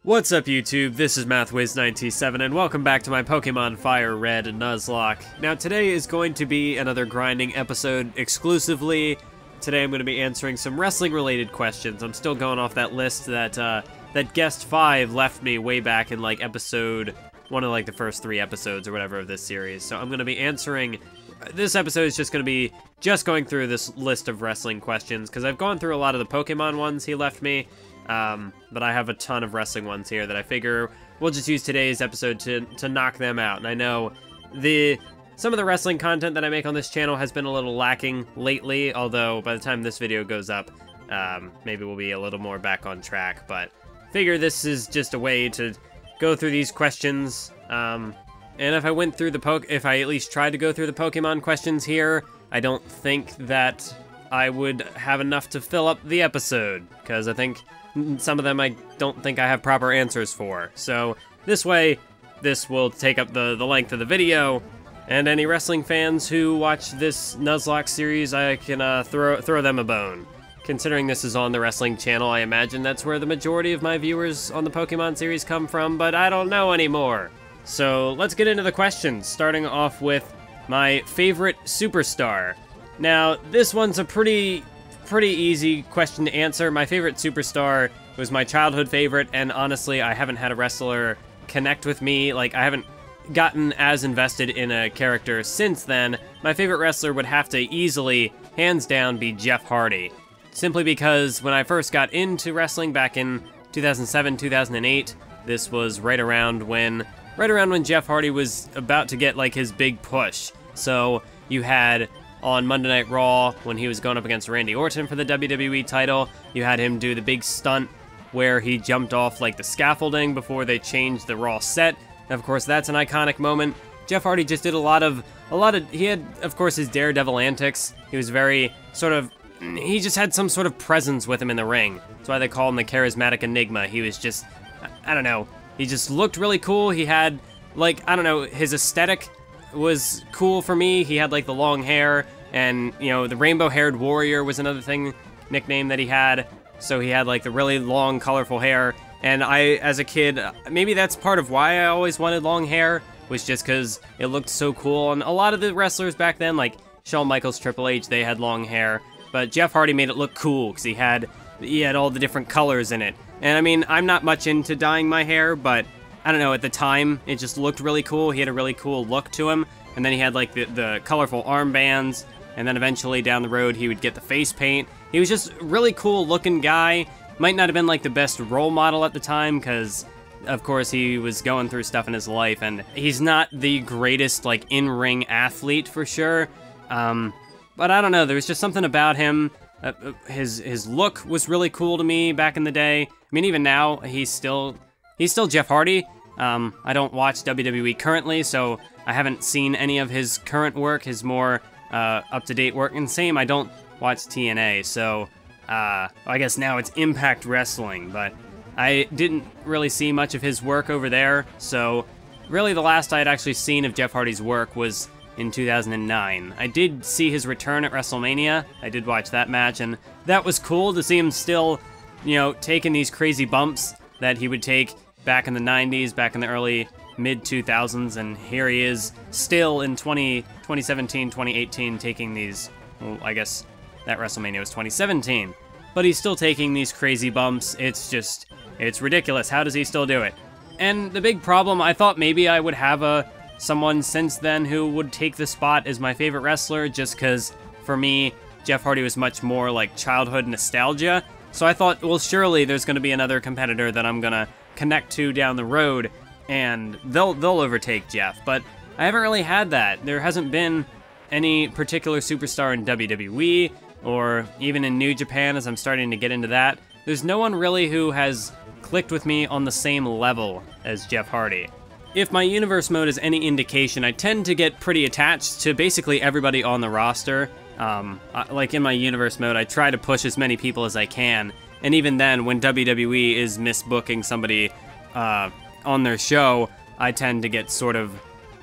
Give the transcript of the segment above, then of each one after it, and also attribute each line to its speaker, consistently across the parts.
Speaker 1: What's up YouTube, this is MathWiz97 and welcome back to my Pokemon Fire Red Nuzlocke. Now today is going to be another grinding episode exclusively. Today I'm going to be answering some wrestling related questions. I'm still going off that list that guest 5 left me way back in like episode, one of like the first 3 episodes or whatever of this series. So I'm going to be answering, this episode is just going to be going through this list of wrestling questions because I've gone through a lot of the Pokemon ones he left me. But I have a ton of wrestling ones here that I figure we'll just use today's episode to knock them out. And I know some of the wrestling content that I make on this channel has been a little lacking lately, although by the time this video goes up, maybe we'll be a little more back on track. But figure this is just a way to go through these questions. And if I went through if I at least tried to go through the Pokemon questions here, I don't think that I would have enough to fill up the episode, because I think some of them I don't think I have proper answers for. So this way, this will take up the length of the video, and any wrestling fans who watch this Nuzlocke series, I can throw them a bone. Considering this is on the wrestling channel, I imagine that's where the majority of my viewers on the Pokemon series come from, but I don't know anymore. So let's get into the questions, starting off with my favorite superstar. Now, this one's a pretty easy question to answer. My favorite superstar was my childhood favorite, and honestly, I haven't had a wrestler connect with me. Like, I haven't gotten as invested in a character since then. My favorite wrestler would have to easily, hands down, be Jeff Hardy. Simply because when I first got into wrestling back in 2007, 2008, this was right around when Jeff Hardy was about to get, like, his big push. So, you had on Monday Night Raw, when he was going up against Randy Orton for the WWE title, you had him do the big stunt where he jumped off like the scaffolding before they changed the Raw set. And of course, that's an iconic moment. Jeff Hardy just did he had, of course, his daredevil antics. He was very he just had some sort of presence with him in the ring. That's why they call him the charismatic enigma. He was just, I don't know, he just looked really cool. He had, like, I don't know, his aesthetic was cool for me. He had like the long hair, and you know, the rainbow-haired warrior was another nickname that he had. So he had like the really long, colorful hair, and I, as a kid, maybe that's part of why I always wanted long hair, was just because it looked so cool. And a lot of the wrestlers back then, like Shawn Michaels, Triple H, they had long hair, but Jeff Hardy made it look cool because he had all the different colors in it. And I mean, I'm not much into dyeing my hair, but I don't know, at the time, it just looked really cool. He had a really cool look to him. And then he had like the colorful armbands. And then eventually down the road, he would get the face paint. He was just a really cool looking guy. Might not have been like the best role model at the time, because of course he was going through stuff in his life. And he's not the greatest like in-ring athlete for sure. But I don't know, there was just something about him. His look was really cool to me back in the day. I mean, even now, he's still Jeff Hardy. I don't watch WWE currently, so I haven't seen any of his current work, his more up-to-date work. And same, I don't watch TNA, so I guess now it's Impact Wrestling, but I didn't really see much of his work over there. So really the last I had actually seen of Jeff Hardy's work was in 2009. I did see his return at WrestleMania. I did watch that match, and that was cool to see him still, you know, taking these crazy bumps that he would take back in the 90s, back in the early mid-2000s, and here he is still in 2017, 2018 taking these, well, I guess that WrestleMania was 2017, but he's still taking these crazy bumps. It's ridiculous. How does he still do it? And the big problem, I thought maybe I would have someone since then who would take the spot as my favorite wrestler, just because for me, Jeff Hardy was much more like childhood nostalgia. So I thought, well, surely there's going to be another competitor that I'm going to connect to down the road, and they'll overtake Jeff. But I haven't really had that. There hasn't been any particular superstar in WWE, or even in New Japan, as I'm starting to get into that. There's no one really who has clicked with me on the same level as Jeff Hardy. If my universe mode is any indication, I tend to get pretty attached to basically everybody on the roster. Like in my universe mode, I try to push as many people as I can, and even then, when WWE is misbooking somebody on their show, I tend to get sort of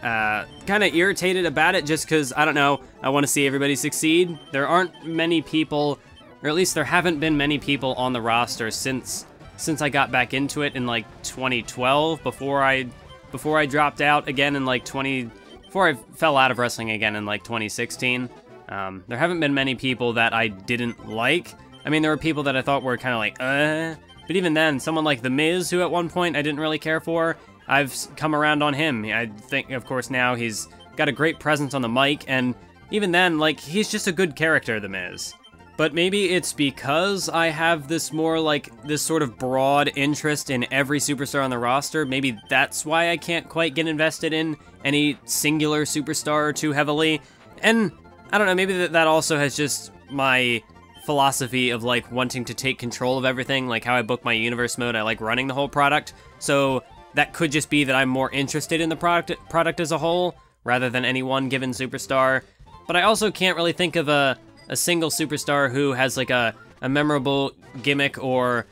Speaker 1: kind of irritated about it, just because, I don't know, I want to see everybody succeed. There aren't many people, or at least there haven't been many people on the roster since since I got back into it in like 2012, before I dropped out again in like before I fell out of wrestling again in like 2016. There haven't been many people that I didn't like. I mean, there were people that I thought were kind of like, but even then, someone like The Miz, who at one point I didn't really care for, I've come around on him. I think, of course, now he's got a great presence on the mic, and even then, like, he's just a good character, The Miz. But maybe it's because I have this more, like, this sort of broad interest in every superstar on the roster. Maybe that's why I can't quite get invested in any singular superstar too heavily. And, I don't know, maybe that also has just my philosophy of, like, wanting to take control of everything, like how I book my universe mode. I like running the whole product, so that could just be that I'm more interested in the product as a whole, rather than any one given superstar. But I also can't really think of a single superstar who has, like, a memorable gimmick or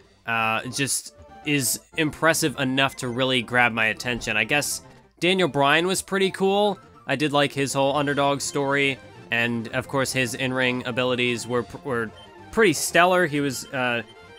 Speaker 1: just is impressive enough to really grab my attention. I guess Daniel Bryan was pretty cool. I did like his whole underdog story, and of course his in-ring abilities were pretty stellar. He was,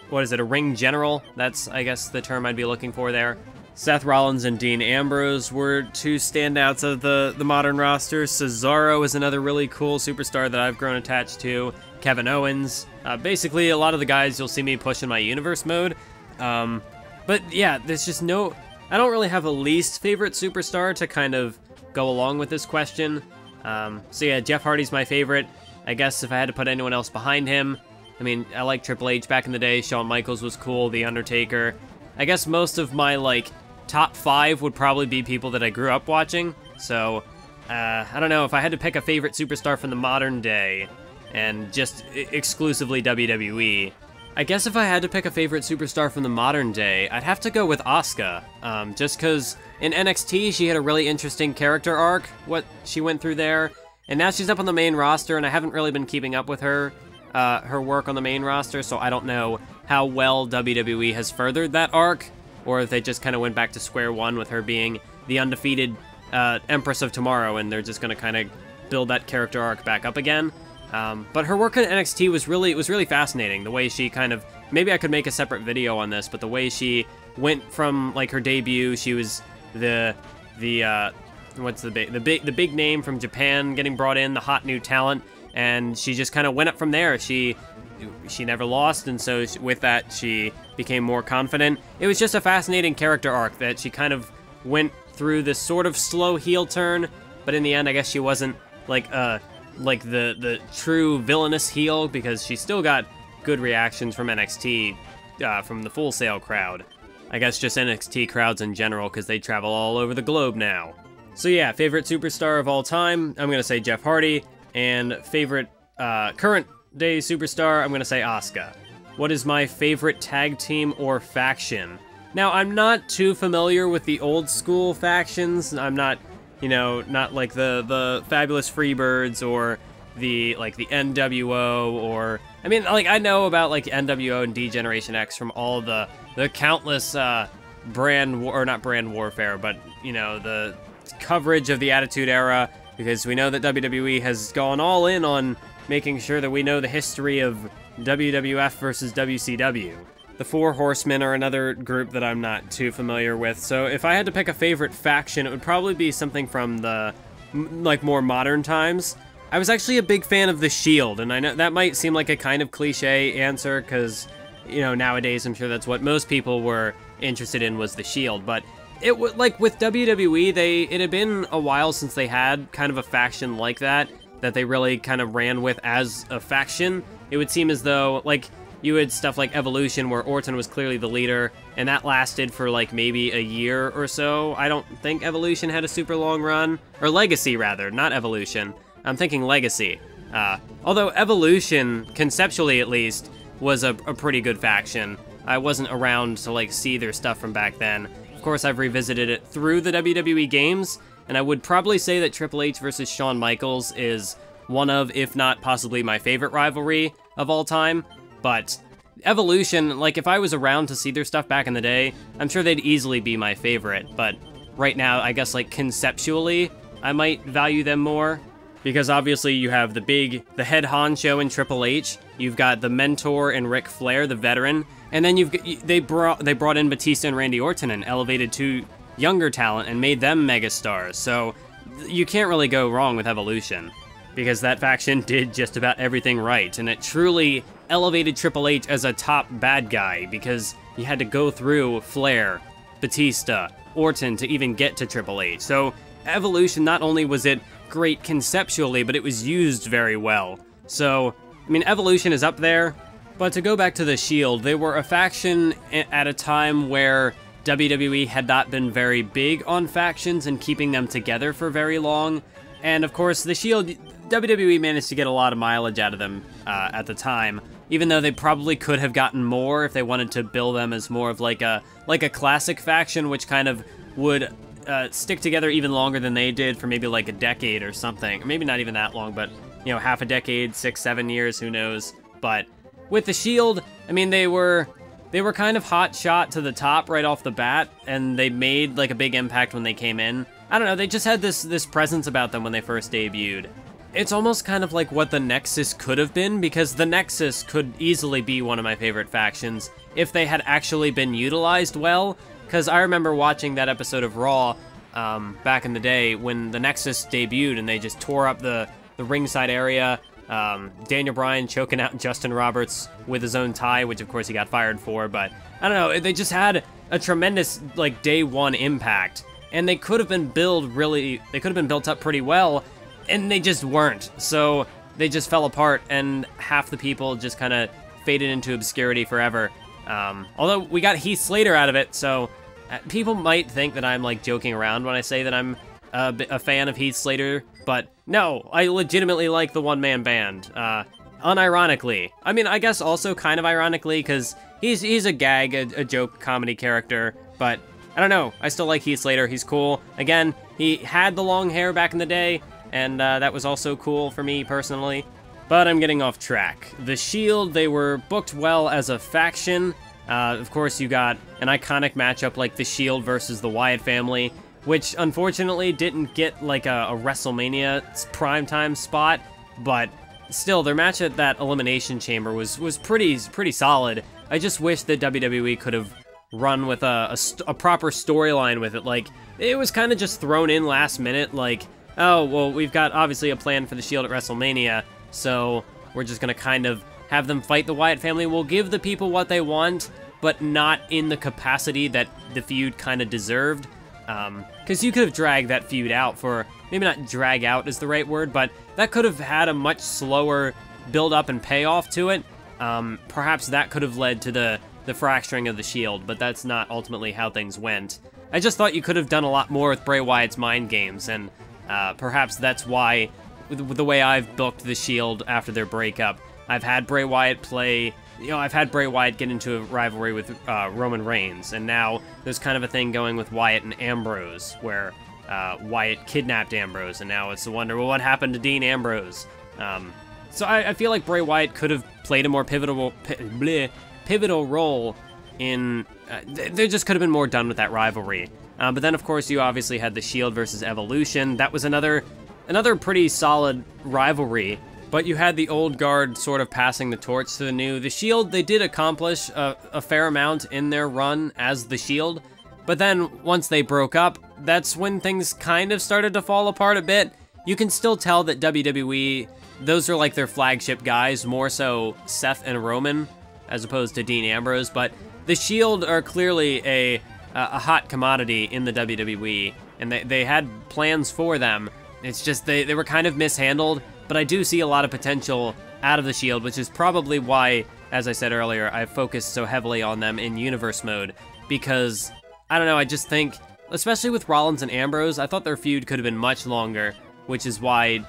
Speaker 1: what is it, a ring general? That's, I guess, the term I'd be looking for there. Seth Rollins and Dean Ambrose were two standouts of the modern roster. Cesaro is another really cool superstar that I've grown attached to. Kevin Owens. Basically, a lot of the guys you'll see me push in my universe mode. But yeah, there's just no... I don't really have a least favorite superstar to kind of go along with this question. So yeah, Jeff Hardy's my favorite. I guess if I had to put anyone else behind him, I mean, I like Triple H back in the day. Shawn Michaels was cool. The Undertaker. I guess most of my, like, top 5 would probably be people that I grew up watching. So, I don't know, if I had to pick a favorite superstar from the modern day, and just exclusively WWE, I guess if I had to pick a favorite superstar from the modern day, I'd have to go with Asuka. Just because in NXT, she had a really interesting character arc, what she went through there, and now she's up on the main roster, and I haven't really been keeping up with her work on the main roster, so I don't know how well WWE has furthered that arc, or if they just kind of went back to square one with her being the undefeated Empress of Tomorrow, and they're just going to kind of build that character arc back up again. But her work in NXT was really fascinating. The way she kind of, maybe I could make a separate video on this, but the way she went from, like, her debut, she was the big name from Japan getting brought in, the hot new talent, and she just kind of went up from there. She never lost, and so with that, she became more confident. It was just a fascinating character arc that she kind of went through this sort of slow heel turn, but in the end, I guess she wasn't like the true villainous heel, because she still got good reactions from NXT, from the Full Sail crowd. I guess just NXT crowds in general, because they travel all over the globe now. So yeah, favorite superstar of all time, I'm gonna say Jeff Hardy, and favorite current day superstar, I'm gonna say Asuka. What is my favorite tag team or faction? Now, I'm not too familiar with the old school factions. I'm not, you know, not like the Fabulous Freebirds or the NWO, or, I mean, like, I know about, like, NWO and D-Generation X from all the countless not brand warfare, but, you know, the coverage of the Attitude Era, because we know that WWE has gone all in on making sure that we know the history of WWF versus WCW. The Four Horsemen are another group that I'm not too familiar with, so if I had to pick a favorite faction, it would probably be something from the, like, more modern times. I was actually a big fan of The Shield, and I know that might seem like a kind of cliche answer, because, you know, nowadays I'm sure that's what most people were interested in, was The Shield, but it would, like, with WWE, it had been a while since they had kind of a faction like that they really kind of ran with as a faction. It would seem as though, like, you had stuff like Evolution, where Orton was clearly the leader, and that lasted for, like, maybe a year or so. I don't think Evolution had a super long run. Or Legacy, rather, not Evolution. I'm thinking Legacy. Although Evolution, conceptually at least, was a pretty good faction. I wasn't around to, like, see their stuff from back then. Of course, I've revisited it through the WWE games, and I would probably say that Triple H versus Shawn Michaels is one of, if not possibly my favorite rivalry of all time. But Evolution, like, if I was around to see their stuff back in the day, I'm sure they'd easily be my favorite. But right now, I guess, like, conceptually, I might value them more. because obviously you have the head honcho in Triple H, you've got the mentor in Ric Flair, the veteran, and then they brought in Batista and Randy Orton and elevated two younger talent and made them megastars. So you can't really go wrong with Evolution, because that faction did just about everything right, and it truly elevated Triple H as a top bad guy, because you had to go through Flair, Batista, Orton to even get to Triple H. So Evolution, not only was it great conceptually, but it was used very well. So, I mean, Evolution is up there, but to go back to the Shield, they were a faction at a time where WWE had not been very big on factions and keeping them together for very long. And of course, the Shield, WWE managed to get a lot of mileage out of them at the time, even though they probably could have gotten more if they wanted to bill them as more of like a classic faction, which kind of would stick together even longer than they did for maybe like a decade or something. Or maybe not even that long, but, you know, half a decade, 6, 7 years, who knows. But with the Shield, I mean, they were kind of hot shot to the top right off the bat, and they made like a big impact when they came in. I don't know, they just had this presence about them when they first debuted. It's almost kind of like what the Nexus could have been, because the Nexus could easily be one of my favorite factions if they had actually been utilized well, because I remember watching that episode of Raw back in the day when the Nexus debuted and they just tore up the ringside area. Daniel Bryan choking out Justin Roberts with his own tie, which of course he got fired for, but I don't know, they just had a tremendous like day one impact, and they could have been built up pretty well, and they just weren't. So they just fell apart, and half the people just kind of faded into obscurity forever. Although we got Heath Slater out of it, so people might think that I'm like joking around when I say that I'm a fan of Heath Slater, but no, I legitimately like the one-man band, unironically. I mean, I guess also kind of ironically, because he's a gag, a joke comedy character, but I don't know, I still like Heath Slater, he's cool. Again, he had the long hair back in the day, and that was also cool for me personally. But I'm getting off track. The Shield, they were booked well as a faction. Of course, you got an iconic matchup like the Shield versus the Wyatt family, which unfortunately didn't get like a WrestleMania primetime spot, but still, their match at that Elimination Chamber was pretty solid. I just wish that WWE could have run with a proper storyline with it. Like, it was kind of just thrown in last minute, like, oh, well, we've got obviously a plan for the Shield at WrestleMania, so we're just gonna kind of have them fight the Wyatt family. We'll give the people what they want, but not in the capacity that the feud kind of deserved. Because you could have dragged that feud out for, maybe not drag out is the right word, but that could have had a much slower build-up and payoff to it. Perhaps that could have led to the fracturing of the Shield, but that's not ultimately how things went. I just thought you could have done a lot more with Bray Wyatt's mind games, and perhaps that's why, with the way I've booked the Shield after their breakup, I've had Bray Wyatt I've had Bray Wyatt get into a rivalry with Roman Reigns, and now there's kind of a thing going with Wyatt and Ambrose, where Wyatt kidnapped Ambrose, and now it's a wonder, well, what happened to Dean Ambrose? So I feel like Bray Wyatt could have played a more pivotal role in... there just could have been more done with that rivalry. But then, of course, you obviously had the Shield versus Evolution. That was another pretty solid rivalry. But you had the old guard sort of passing the torch to the new. The Shield, they did accomplish a fair amount in their run as the Shield. But then, once they broke up, that's when things kind of started to fall apart a bit. You can still tell that WWE, those are like their flagship guys, more so Seth and Roman, as opposed to Dean Ambrose. But the Shield are clearly a hot commodity in the WWE, and they had plans for them. It's just they were kind of mishandled, but I do see a lot of potential out of the Shield, which is probably why, as I said earlier, I focused so heavily on them in Universe mode, because, I don't know, I just think, especially with Rollins and Ambrose, I thought their feud could have been much longer, which is why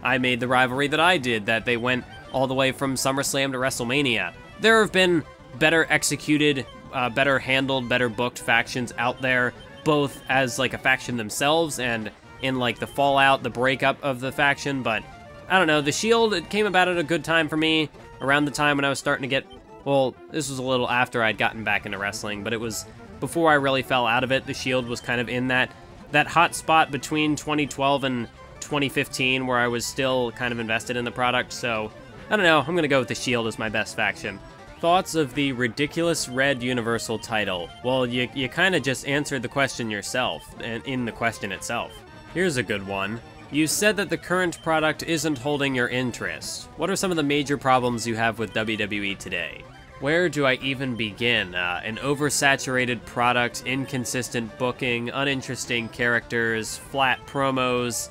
Speaker 1: I made the rivalry that I did, that they went all the way from SummerSlam to WrestleMania. There have been better executed, better handled, better booked factions out there, both as like a faction themselves and in like the fallout, the breakup of the faction, but I don't know, the Shield, it came about at a good time for me, around the time when I was starting to get, well, this was a little after I'd gotten back into wrestling, but it was before I really fell out of it. The Shield was kind of in that hot spot between 2012 and 2015 where I was still kind of invested in the product, so I don't know, I'm gonna go with the Shield as my best faction. Thoughts of the ridiculous red universal title? Well, you kind of just answered the question yourself, and in the question itself. Here's a good one. You said that the current product isn't holding your interest. What are some of the major problems you have with WWE today? Where do I even begin? An oversaturated product, inconsistent booking, uninteresting characters, flat promos,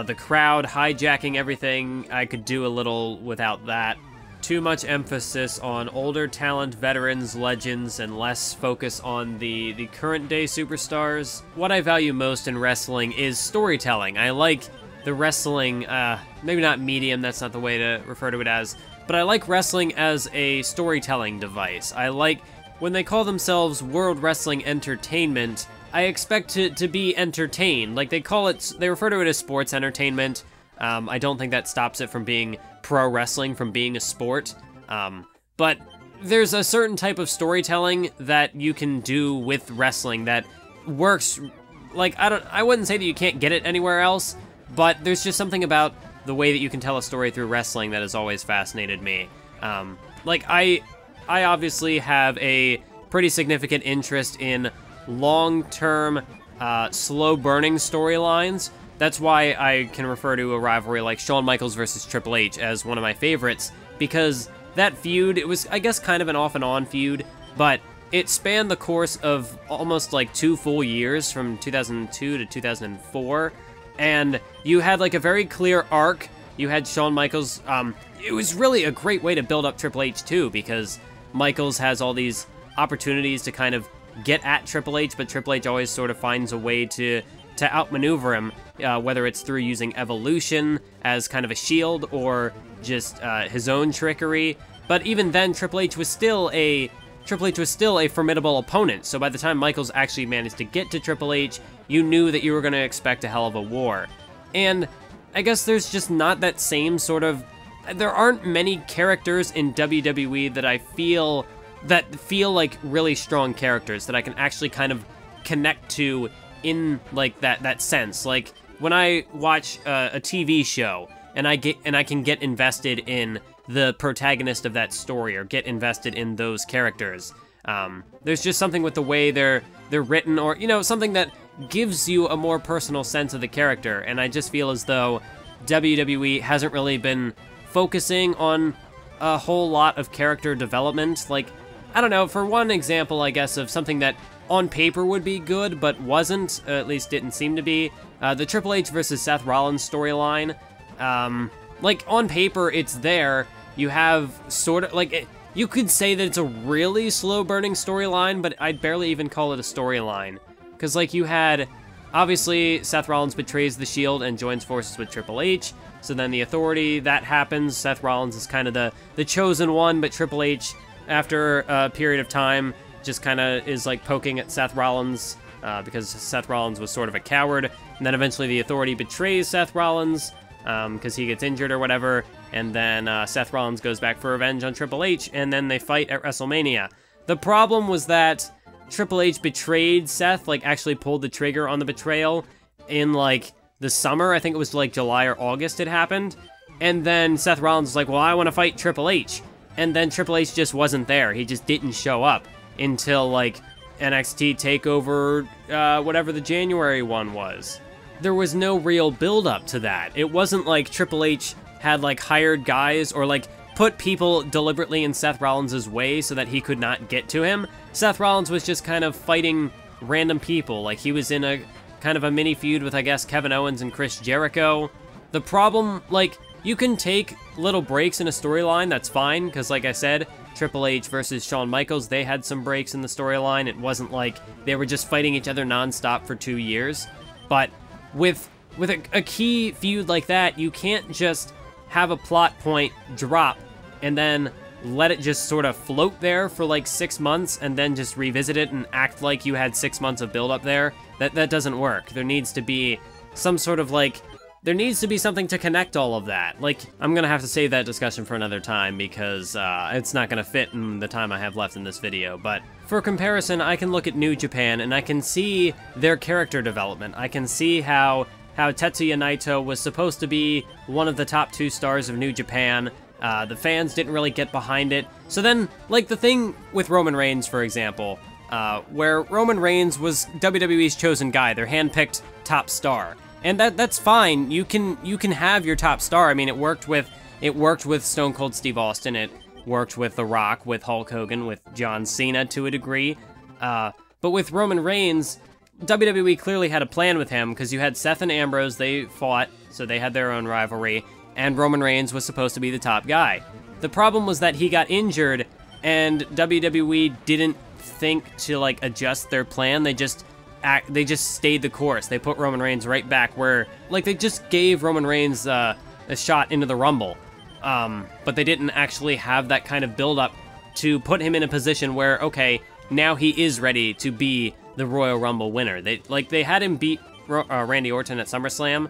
Speaker 1: the crowd hijacking everything. I could do a little without that. Too much emphasis on older talent, veterans, legends, and less focus on the current day superstars. What I value most in wrestling is storytelling. I like the wrestling, maybe not medium, that's not the way to refer to it as, but I like wrestling as a storytelling device. I like when they call themselves World Wrestling Entertainment, I expect to be entertained. Like they refer to it as sports entertainment. I don't think that stops it from being pro wrestling, from being a sport. But there's a certain type of storytelling that you can do with wrestling that works. Like, I wouldn't say that you can't get it anywhere else, but there's just something about the way that you can tell a story through wrestling that has always fascinated me. Like, I obviously have a pretty significant interest in long-term, slow-burning storylines. That's why I can refer to a rivalry like Shawn Michaels versus Triple H as one of my favorites, because that feud, it was, I guess, kind of an off-and-on feud, but it spanned the course of almost like 2 full years, from 2002 to 2004, and you had like a very clear arc. You had Shawn Michaels, it was really a great way to build up Triple H too, because Michaels has all these opportunities to kind of get at Triple H, but Triple H always sort of finds a way to outmaneuver him, whether it's through using evolution as kind of a shield or just his own trickery. But even then, Triple H was still a formidable opponent. So by the time Michaels actually managed to get to Triple H, you knew that you were going to expect a hell of a war. And I guess there's just not that same sort of... There aren't many characters in WWE that I feel like really strong characters that I can actually kind of connect to in like that sense. Like when I watch a TV show and I can get invested in the protagonist of that story or get invested in those characters. There's just something with the way they're written, or something that gives you a more personal sense of the character. And I just feel as though WWE hasn't really been focusing on a whole lot of character development. Like, I don't know, for one example, I guess, of something that on paper would be good, but wasn't, at least didn't seem to be, the Triple H versus Seth Rollins storyline. Like, on paper, it's there. You have sort of, like, you could say that it's a really slow-burning storyline, but I'd barely even call it a storyline. Because, like, you had, obviously, Seth Rollins betrays the Shield and joins forces with Triple H. So then the Authority, that happens. Seth Rollins is kind of the chosen one, but Triple H, after a period of time, just kind of is like poking at Seth Rollins because Seth Rollins was sort of a coward. And then eventually the Authority betrays Seth Rollins because he gets injured or whatever. And then Seth Rollins goes back for revenge on Triple H, and then they fight at WrestleMania. The problem was that Triple H betrayed Seth, like actually pulled the trigger on the betrayal in like the summer. I think it was like July or August it happened. And then Seth Rollins was like, well, I want to fight Triple H. And then Triple H just wasn't there. He just didn't show up until like NXT TakeOver, whatever the January one was. There was no real build up to that. It wasn't like Triple H had like hired guys or like put people deliberately in Seth Rollins' way so that he could not get to him. Seth Rollins was just kind of fighting random people. Like he was in a kind of a mini feud with, I guess, Kevin Owens and Chris Jericho. The problem, like, you can take little breaks in a storyline, that's fine, because like I said, Triple H versus Shawn Michaels, they had some breaks in the storyline. It wasn't like they were just fighting each other nonstop for 2 years. But with a key feud like that, you can't just have a plot point drop and then let it just sort of float there for like 6 months and then just revisit it and act like you had 6 months of build up there. That doesn't work. There needs to be some sort of like, there needs to be something to connect all of that. Like, I'm gonna have to save that discussion for another time because it's not gonna fit in the time I have left in this video. But for comparison, I can look at New Japan and I can see their character development. I can see how how Tetsuya Naito was supposed to be one of the top 2 stars of New Japan. The fans didn't really get behind it. So then, like the thing with Roman Reigns, for example, where Roman Reigns was WWE's chosen guy, their handpicked top star. And that's fine. You can have your top star. I mean, it worked with Stone Cold Steve Austin. It worked with The Rock, with Hulk Hogan, with John Cena to a degree. But with Roman Reigns, WWE clearly had a plan with him, because you had Seth and Ambrose, they fought, so they had their own rivalry, and Roman Reigns was supposed to be the top guy. The problem was that he got injured, and WWE didn't think to, like, adjust their plan. They just stayed the course. They put Roman Reigns right back where, like, they just gave Roman Reigns a shot into the Rumble. But they didn't actually have that kind of build-up to put him in a position where, okay, now he is ready to be the Royal Rumble winner. They had him beat Randy Orton at SummerSlam,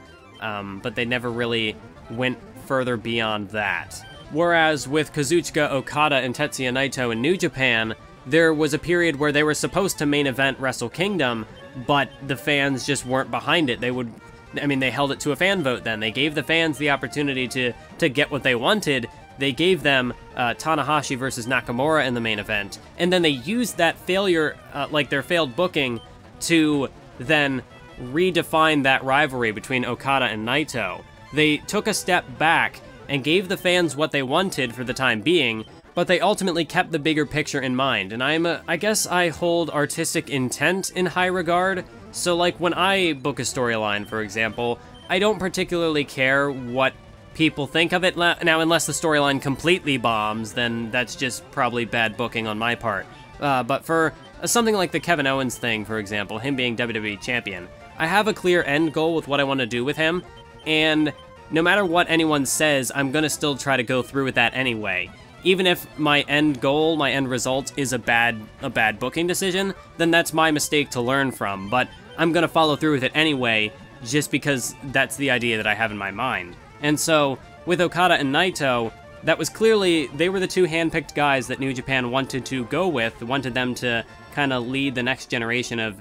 Speaker 1: but they never really went further beyond that. Whereas with Kazuchika Okada and Tetsuya Naito in New Japan, there was a period where they were supposed to main event Wrestle Kingdom, but the fans just weren't behind it. They held it to a fan vote then. They gave the fans the opportunity to get what they wanted. They gave them Tanahashi versus Nakamura in the main event, and then they used that failure, like their failed booking, to then redefine that rivalry between Okada and Naito. They took a step back and gave the fans what they wanted for the time being, but they ultimately kept the bigger picture in mind, and I guess I hold artistic intent in high regard. So like when I book a storyline, for example, I don't particularly care what people think of it. Now, unless the storyline completely bombs, then that's just probably bad booking on my part. But for something like the Kevin Owens thing, for example, him being WWE Champion, I have a clear end goal with what I want to do with him, and no matter what anyone says, I'm gonna still try to go through with that anyway. Even if my end goal, my end result, is a bad booking decision, then that's my mistake to learn from, but I'm gonna follow through with it anyway, just because that's the idea that I have in my mind. And so, with Okada and Naito, that was clearly, they were the 2 handpicked guys that New Japan wanted to go with, wanted them to kind of lead the next generation of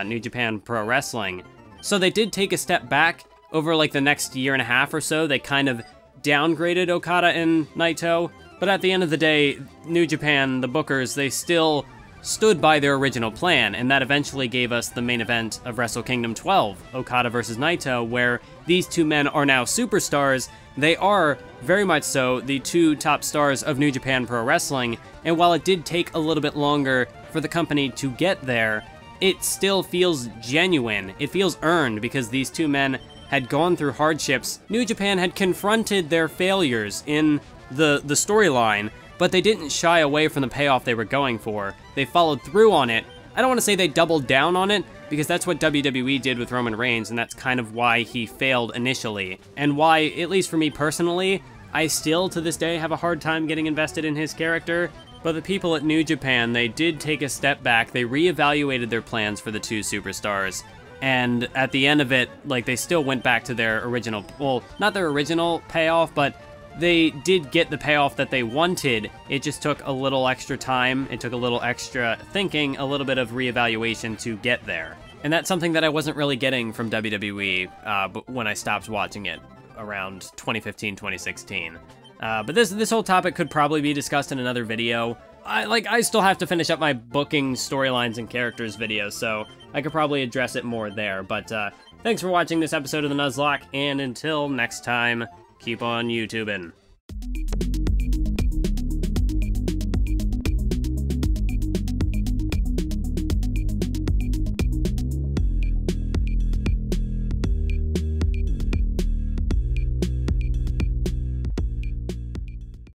Speaker 1: New Japan Pro Wrestling. So they did take a step back over like the next year and a half or so. They kind of downgraded Okada and Naito, but at the end of the day, New Japan, the bookers, they still stood by their original plan, and that eventually gave us the main event of Wrestle Kingdom 12, Okada versus Naito, where these 2 men are now superstars. They are, very much so, the 2 top stars of New Japan Pro Wrestling, and while it did take a little bit longer for the company to get there, it still feels genuine. It feels earned, because these 2 men had gone through hardships. New Japan had confronted their failures in the storyline, but they didn't shy away from the payoff they were going for. They followed through on it. I don't want to say they doubled down on it, because that's what WWE did with Roman Reigns, and that's kind of why he failed initially. And why, at least for me personally, I still, to this day, have a hard time getting invested in his character. But the people at New Japan, they did take a step back. They reevaluated their plans for the 2 superstars. And at the end of it, like, they still went back to their original, well, not their original payoff, but they did get the payoff that they wanted. It just took a little extra time. It took a little extra thinking, a little bit of reevaluation to get there. And that's something that I wasn't really getting from WWE but when I stopped watching it around 2015, 2016. But this whole topic could probably be discussed in another video. I still have to finish up my booking, storylines, and characters video, so I could probably address it more there. But thanks for watching this episode of the Nuzlocke, and until next time, keep on YouTubing.